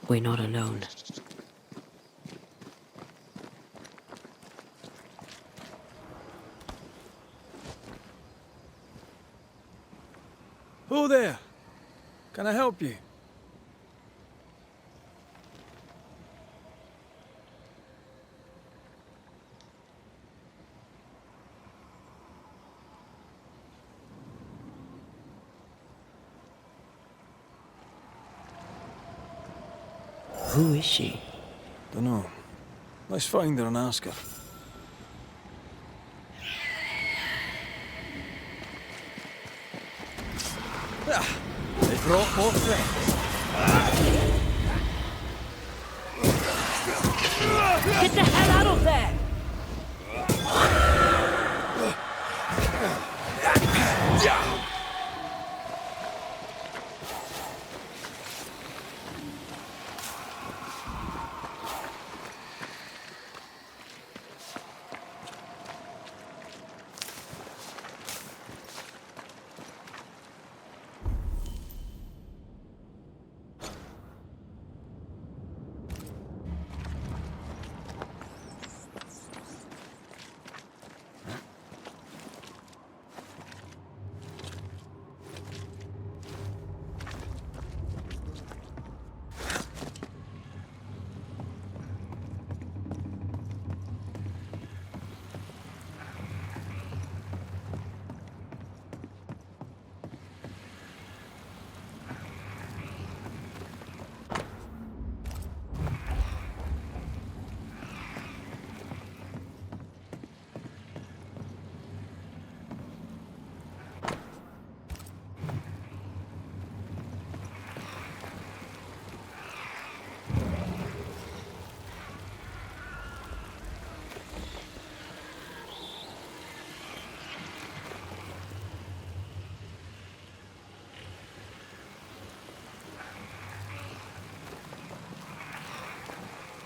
We're not alone. Who there? Can I help you? Who is she? Dunno. Let's find her and ask her. They brought more friends. Get the hell out of there!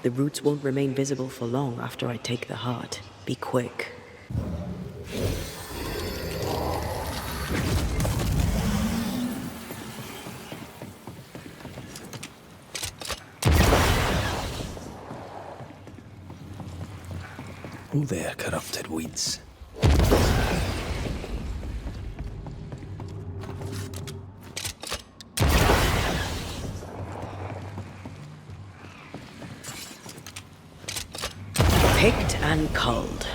The roots won't remain visible for long after I take the heart. Be quick. Oh there, corrupted weeds. Picked and culled.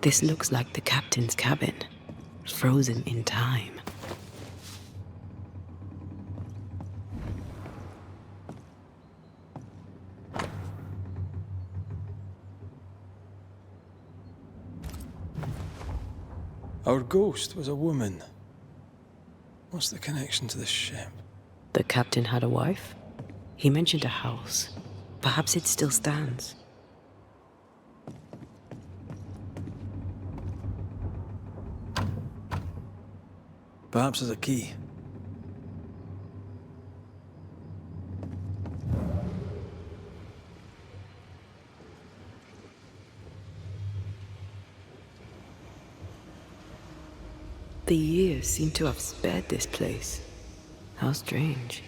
This looks like the captain's cabin, frozen in time. Our ghost was a woman. What's the connection to this ship? The captain had a wife? He mentioned a house. Perhaps it still stands. Perhaps there's a key. The years seem to have spared this place. How strange.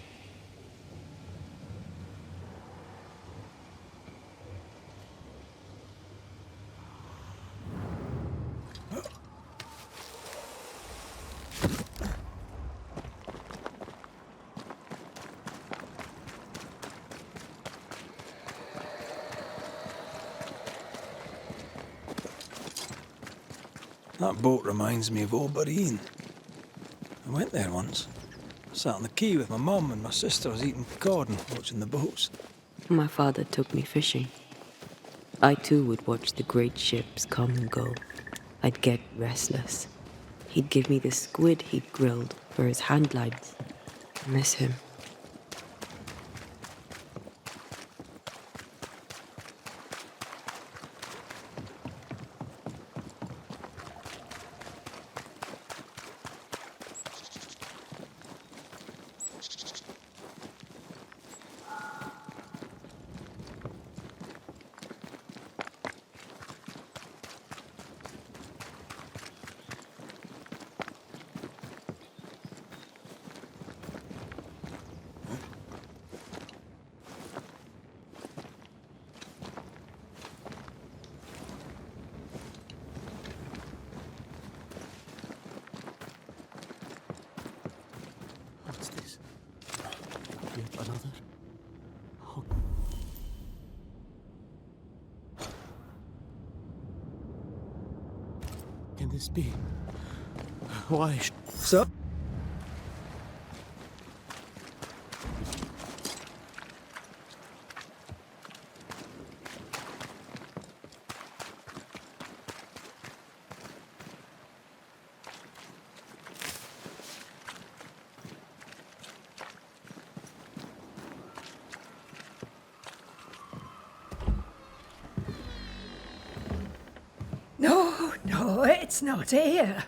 That boat reminds me of Obereen. I went there once. Sat on the quay with my mum and my sisters eating cod and watching the boats. My father took me fishing. I too would watch the great ships come and go. I'd get restless. He'd give me the squid he'd grilled for his hand lines. I miss him. What's this? Yet another? Oh. Can this be? Why? Sir? No, it's not here.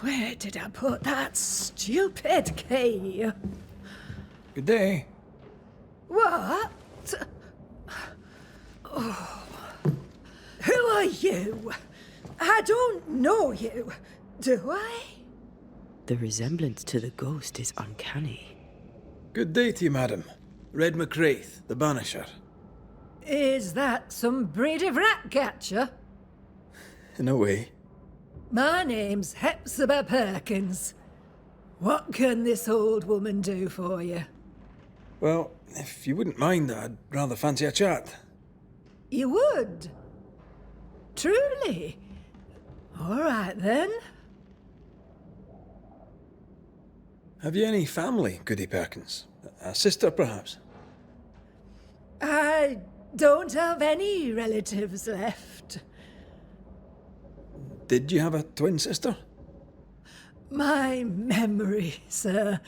Where did I put that stupid key? Good day. What? Oh. Who are you? I don't know you, do I? The resemblance to the ghost is uncanny. Good day to you, madam. Red McWraith, the Banisher. Is that some breed of rat catcher? In a way. My name's Hephziba Perkins. What can this old woman do for you? Well, if you wouldn't mind, I'd rather fancy a chat. You would? Truly? All right, then. Have you any family, Goody Perkins? A sister, perhaps? I don't have any relatives left. Did you have a twin sister? My memory, sir,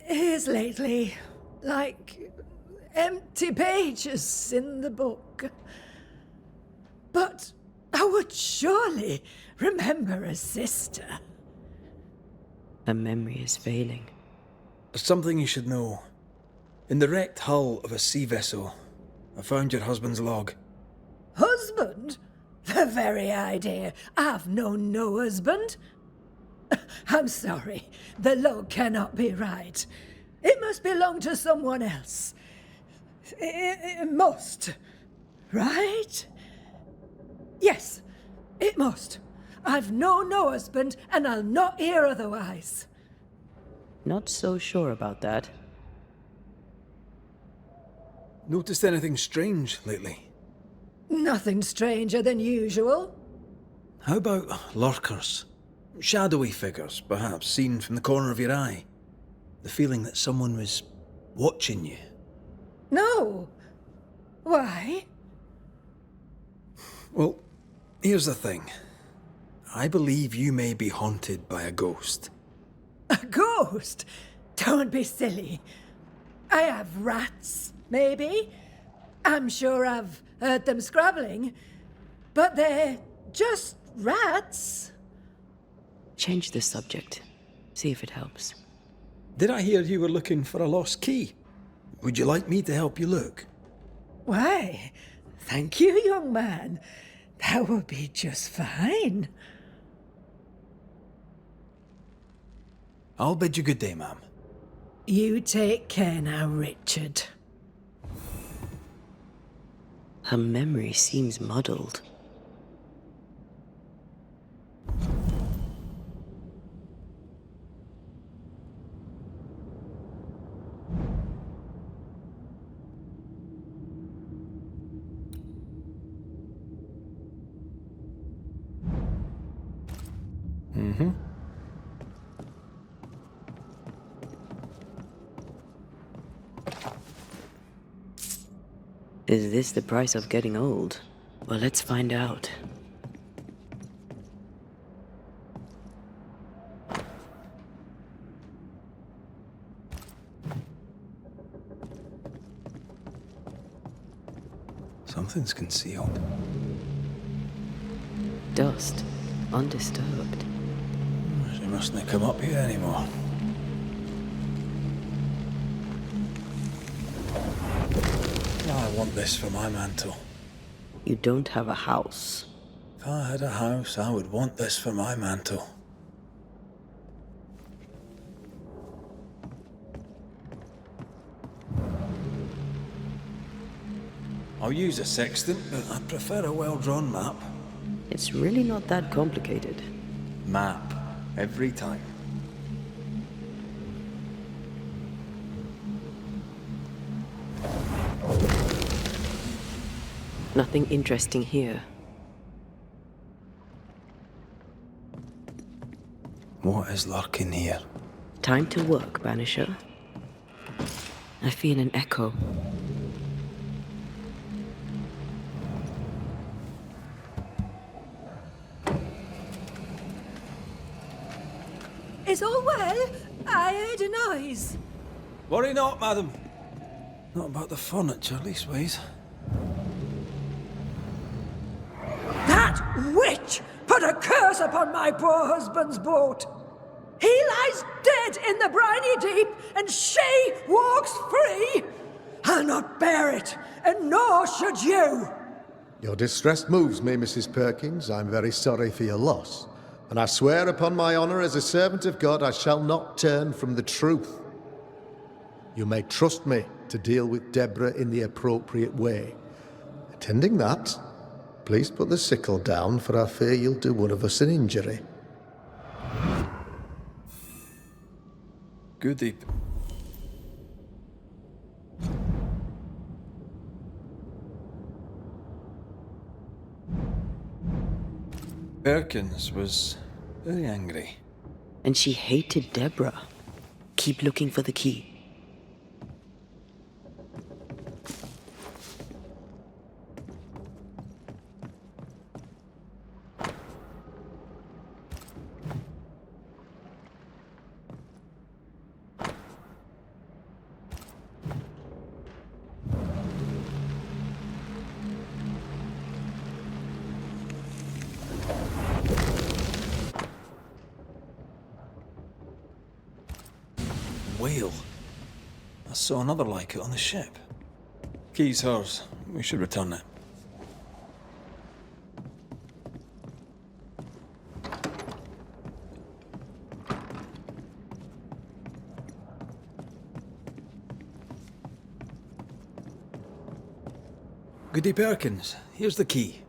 is lately like empty pages in the book. But I would surely remember a sister. A memory is failing. There's something you should know. In the wrecked hull of a sea vessel, I found your husband's log. Husband? The very idea. I've known no husband. I'm sorry. The log cannot be right. It must belong to someone else. It must. Right? Yes, it must. I've known no husband, and I'll not hear otherwise. Not so sure about that. Noticed anything strange lately? Nothing stranger than usual. How about lurkers? Shadowy figures, perhaps, seen from the corner of your eye. The feeling that someone was watching you. No. Why? Well, here's the thing. I believe you may be haunted by a ghost. A ghost? Don't be silly. I have rats, maybe. I'm sure I've heard them scrabbling. But they're just rats. Change the subject. See if it helps. Did I hear you were looking for a lost key? Would you like me to help you look? Why, thank you, young man. That would be just fine. I'll bid you good day, ma'am. You take care now, Richard. Her memory seems muddled. Is this the price of getting old? Well, let's find out. Something's concealed. Dust, undisturbed. She mustn't come up here anymore. I want this for my mantle. You don't have a house. If I had a house, I would want this for my mantle. I'll use a sextant, but I prefer a well-drawn map. It's really not that complicated. Map. Every time. Nothing interesting here. What is lurking here? Time to work, Banisher. I feel an echo. Is all well? I heard a noise. Worry not, madam. Not about the furniture, leastways. That witch put a curse upon my poor husband's boat. He lies dead in the briny deep, and she walks free. I'll not bear it, and nor should you. Your distress moves me, Mrs. Perkins. I'm very sorry for your loss. And I swear upon my honor as a servant of God, I shall not turn from the truth. You may trust me to deal with Deborah in the appropriate way. Attending that, please put the sickle down, for I fear you'll do one of us an injury. Goody. Perkins was very angry. And she hated Deborah. Keep looking for the key. Whale. I saw another like it on the ship. Key's hers. We should return it. Goody Perkins, here's the key.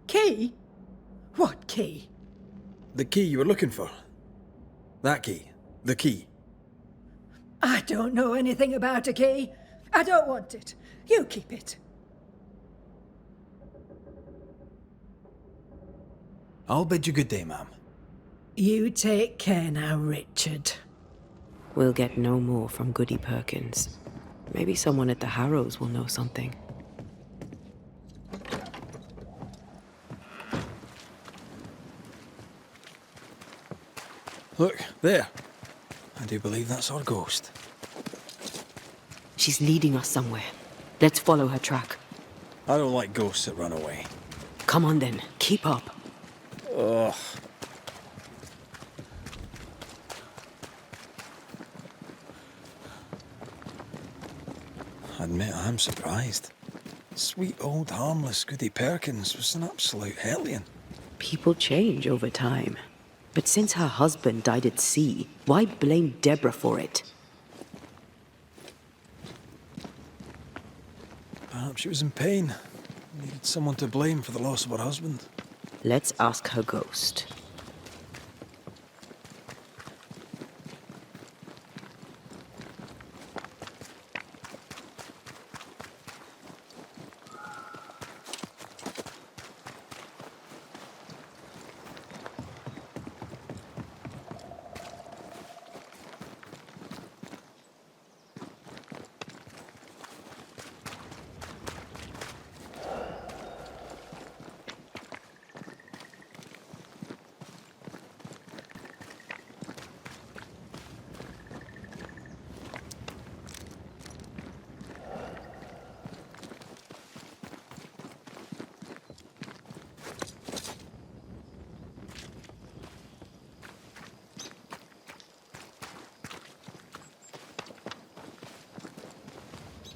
Key? What key? The key you were looking for. That key. The key. I don't know anything about a key. I don't want it. You keep it. I'll bid you good day, ma'am. You take care now, Richard. We'll get no more from Goody Perkins. Maybe someone at the Harrows will know something. Look, there. I do believe that's our ghost. She's leading us somewhere. Let's follow her track. I don't like ghosts that run away. Come on then, keep up. Ugh. I admit I'm surprised. Sweet old harmless Goody Perkins was an absolute hellion. People change over time. But since her husband died at sea, why blame Deborah for it? Perhaps she was in pain. Needed someone to blame for the loss of her husband. Let's ask her ghost.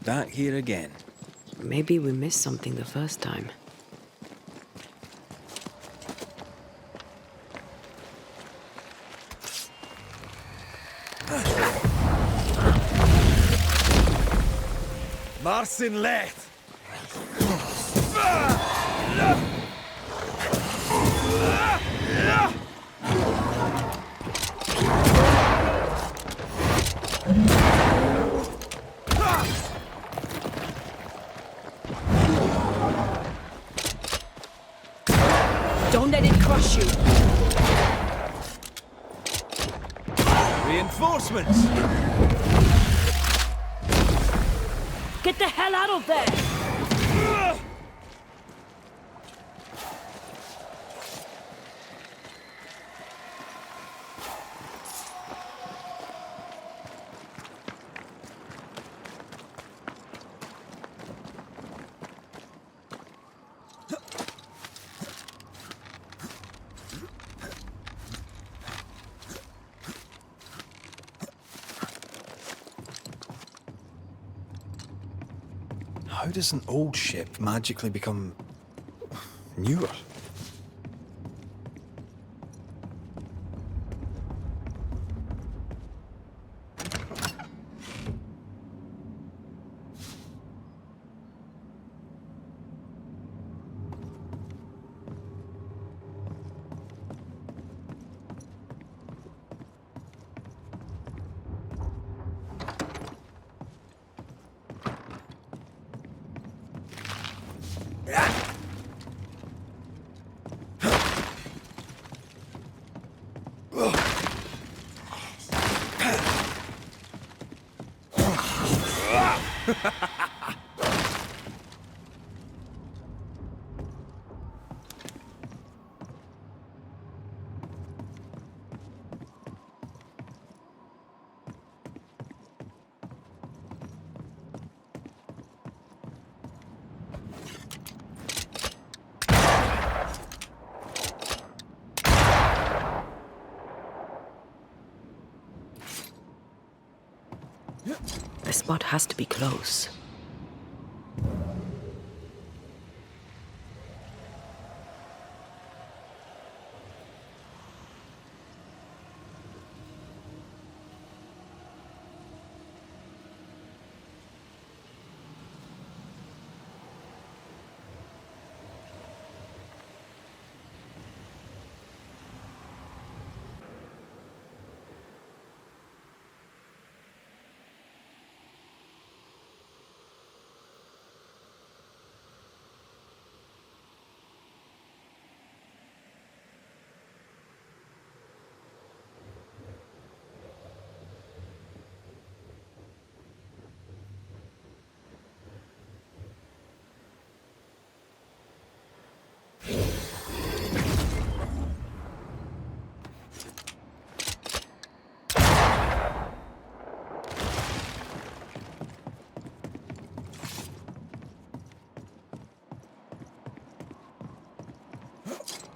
Back here again. Maybe we missed something the first time. Marcin Leth! Don't let it crush you! Reinforcements! Get the hell out of there! How does an old ship magically become newer? The spot has to be close.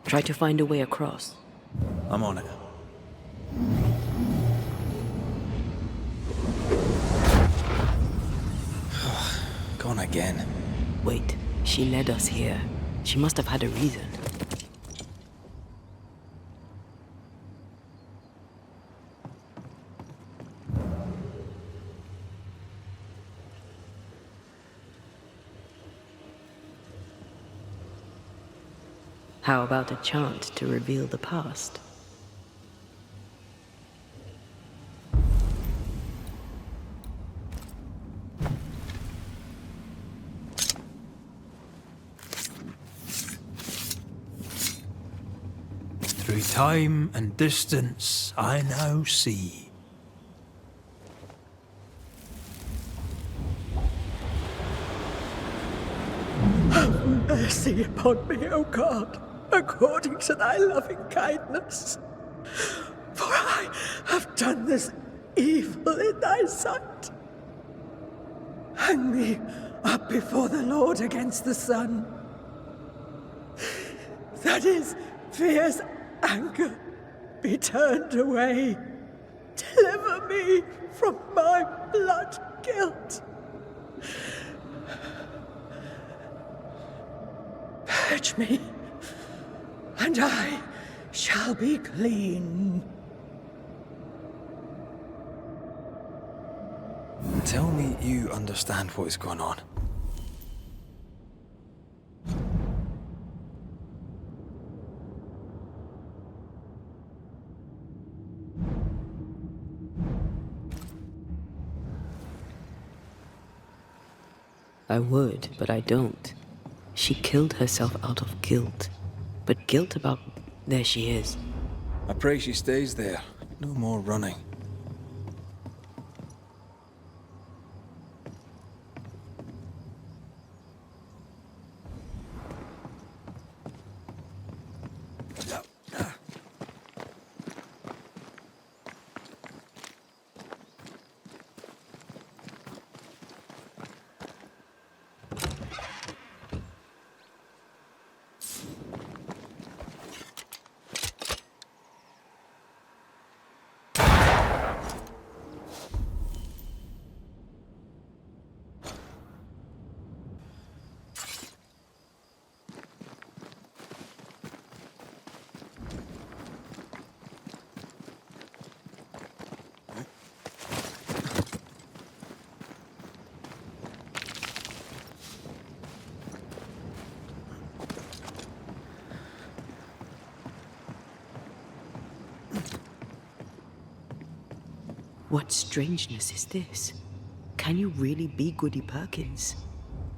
Try to find a way across. I'm on it. Gone again. Wait, she led us here. She must have had a reason. How about a chant to reveal the past? Through time and distance, I now see. Have mercy upon me, O God, according to thy loving kindness. For I have done this evil in thy sight. Hang me up before the Lord against the sun. That his fierce anger be turned away. Deliver me from my blood guilt. Purge me, and I shall be clean. Tell me you understand what is going on. I would, but I don't. She killed herself out of guilt. But guilt about... There she is. I pray she stays there. No more running. What strangeness is this? Can you really be Goody Perkins?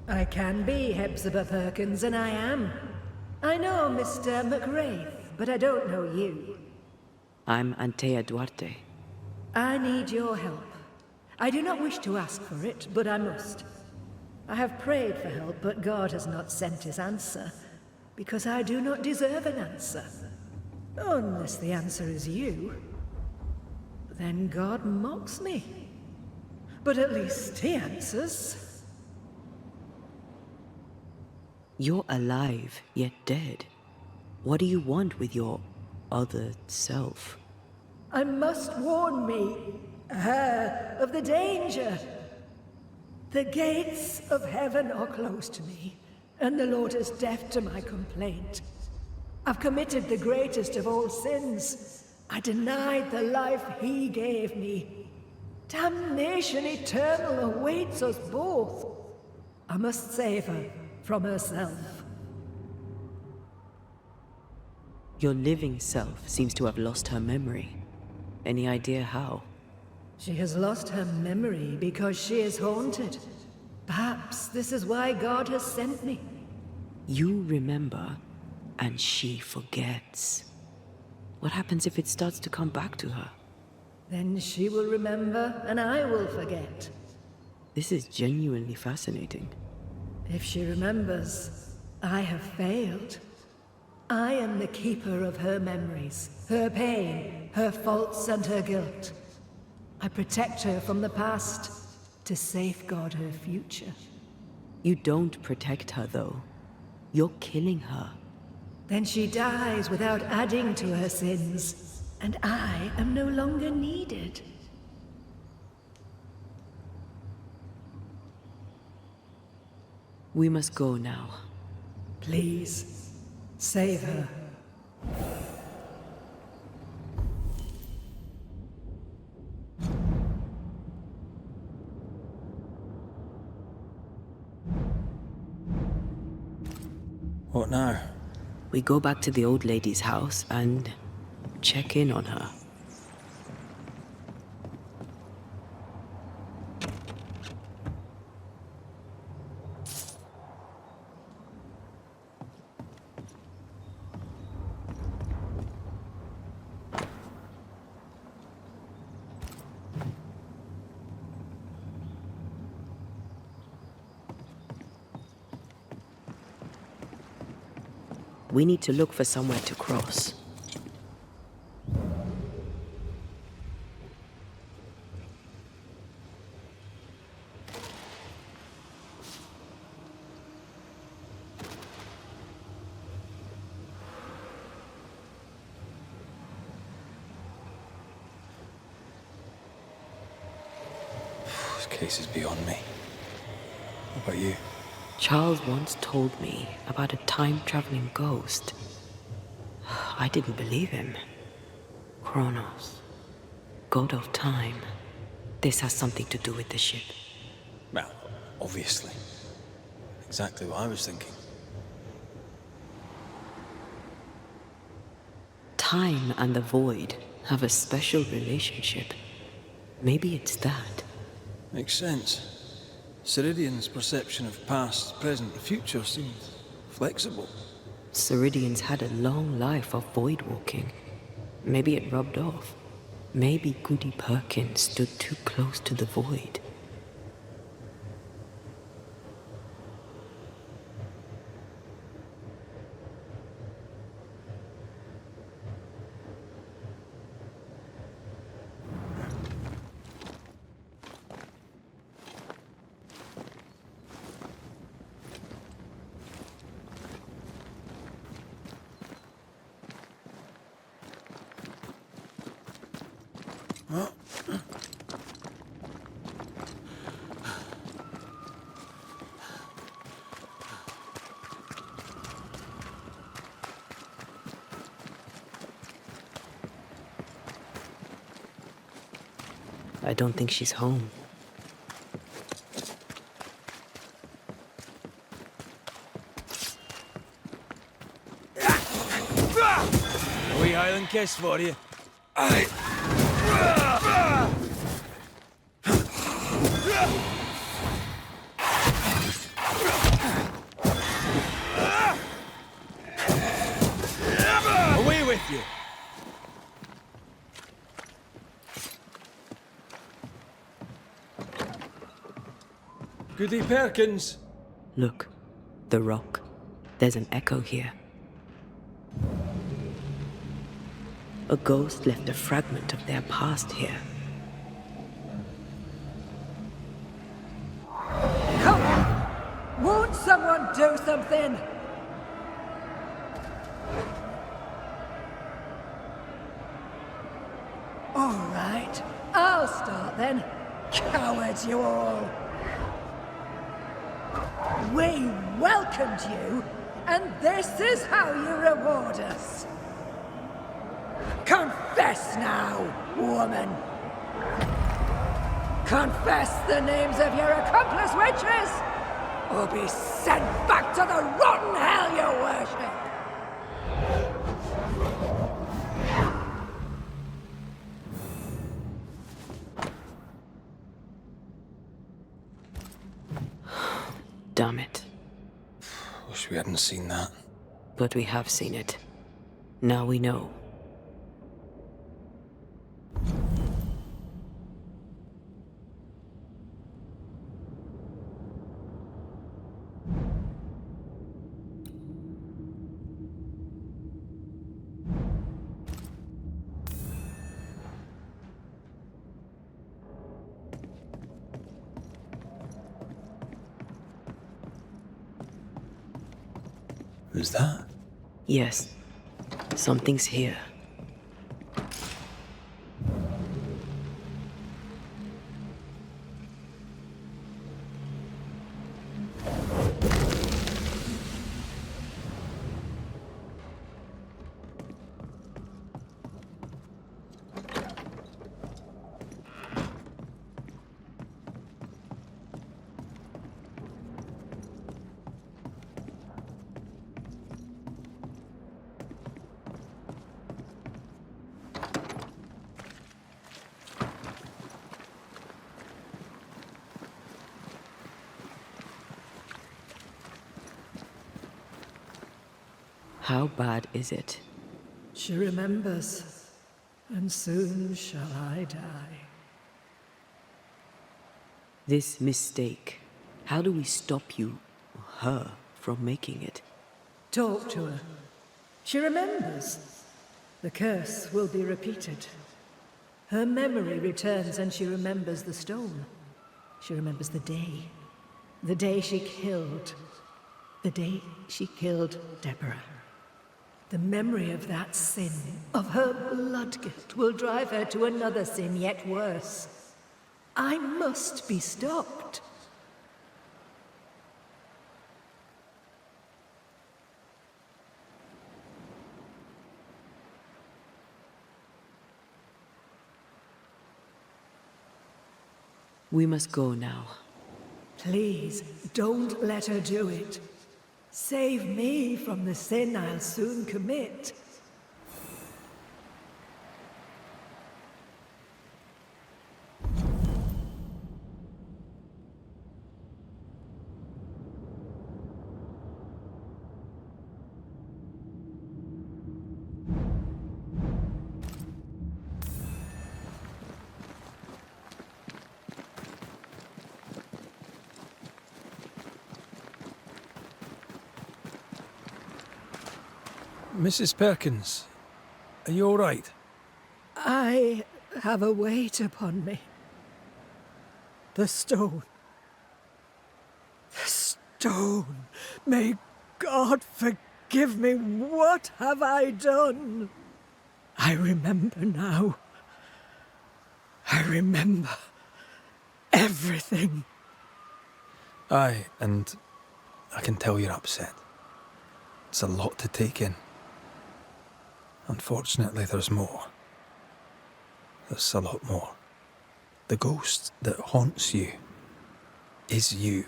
I can be Hephziba Perkins, and I am. I know Mr. McWraith, but I don't know you. I'm Antea Duarte. I need your help. I do not wish to ask for it, but I must. I have prayed for help, but God has not sent his answer, because I do not deserve an answer. Unless the answer is you. Then God mocks me. But at least he answers. You're alive, yet dead. What do you want with your other self? I must warn me, her, of the danger. The gates of heaven are close to me, and the Lord is deaf to my complaint. I've committed the greatest of all sins. I denied the life he gave me. Damnation eternal awaits us both. I must save her from herself. Your living self seems to have lost her memory. Any idea how? She has lost her memory because she is haunted. Perhaps this is why God has sent me. You remember, and she forgets. What happens if it starts to come back to her? Then she will remember, and I will forget. This is genuinely fascinating. If she remembers, I have failed. I am the keeper of her memories, her pain, her faults, and her guilt. I protect her from the past to safeguard her future. You don't protect her, though. You're killing her. Then she dies without adding to her sins, and I am no longer needed. We must go now. Please, save her. What now? We go back to the old lady's house and check in on her. We need to look for somewhere to cross. This case is beyond me. What about you? Charles once told me about a time-traveling ghost. I didn't believe him. Kronos, god of time. This has something to do with the ship. Well, obviously. Exactly what I was thinking. Time and the void have a special relationship. Maybe it's that. Makes sense. Ceridian's perception of past, present, and future seems flexible. Ceridians had a long life of void walking. Maybe it rubbed off. Maybe Goody Perkins stood too close to the void. I don't think she's home. A wee Highland kiss for you. Away with you. Goody Perkins. Look, the rock. There's an echo here. A ghost left a fragment of their past here. Come on! Won't someone do something? All right, I'll start then. Cowards you all! We welcomed you, and this is how you reward us. Confess now, woman. Confess the names of your accomplice witches, or be sent back to the rotten hell you worship. Damn it. Wish we hadn't seen that. But we have seen it. Now we know. Who's that? Yes, something's here. How bad is it? She remembers, and soon shall I die. This mistake, how do we stop you, her, from making it? Talk to her. She remembers. The curse will be repeated. Her memory returns and she remembers the stone. She remembers the day she killed. The day she killed Deborah. The memory of that sin, of her blood guilt, will drive her to another sin yet worse. I must be stopped. We must go now. Please, don't let her do it. Save me from the sin I'll soon commit. Mrs. Perkins, are you all right? I have a weight upon me. The stone. The stone. May God forgive me. What have I done? I remember now. I remember everything. Aye, and I can tell you're upset. It's a lot to take in. Unfortunately, there's more. There's a lot more. The ghost that haunts you is you.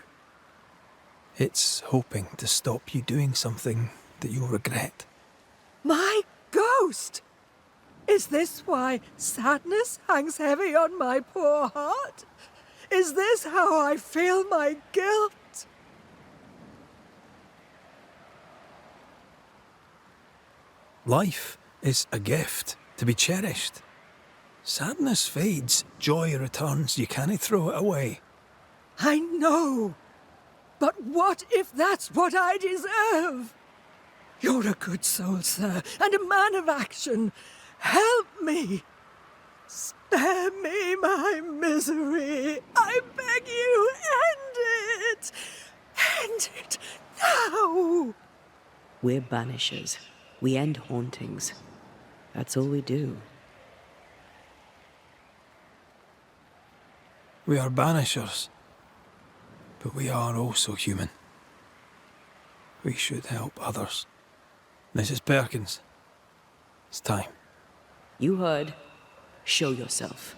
It's hoping to stop you doing something that you'll regret. My ghost! Is this why sadness hangs heavy on my poor heart? Is this how I feel my guilt? Life is a gift to be cherished. Sadness fades, joy returns, you can't throw it away. I know. But what if that's what I deserve? You're a good soul, sir, and a man of action. Help me. Spare me my misery. I beg you, end it. End it now. We're banishers. We end hauntings. That's all we do. We are banishers, but we are also human. We should help others. Mrs. Perkins, it's time. You heard. Show yourself.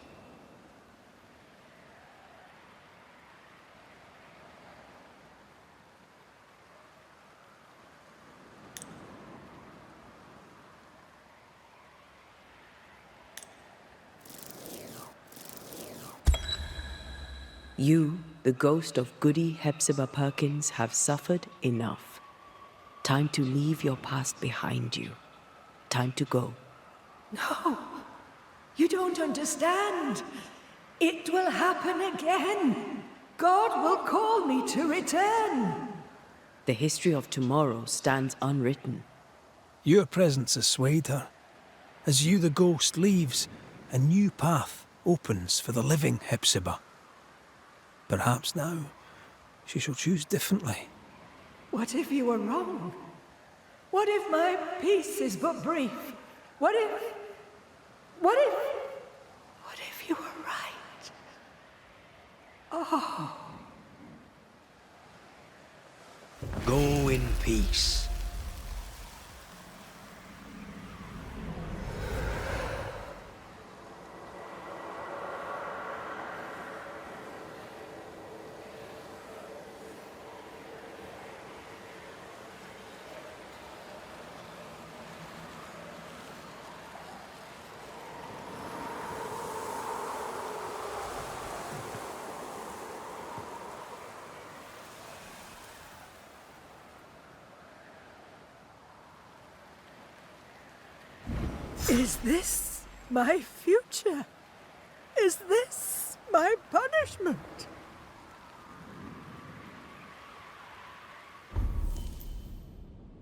You, the ghost of Goody Hephziba Perkins, have suffered enough. Time to leave your past behind you. Time to go. No, you don't understand. It will happen again. God will call me to return. The history of tomorrow stands unwritten. Your presence has swayed her. As you, the ghost, leaves, a new path opens for the living Hephziba. Perhaps now she shall choose differently. What if you were wrong? What if my peace is but brief? What if you were right? Oh. Go in peace. Is this my future? Is this my punishment?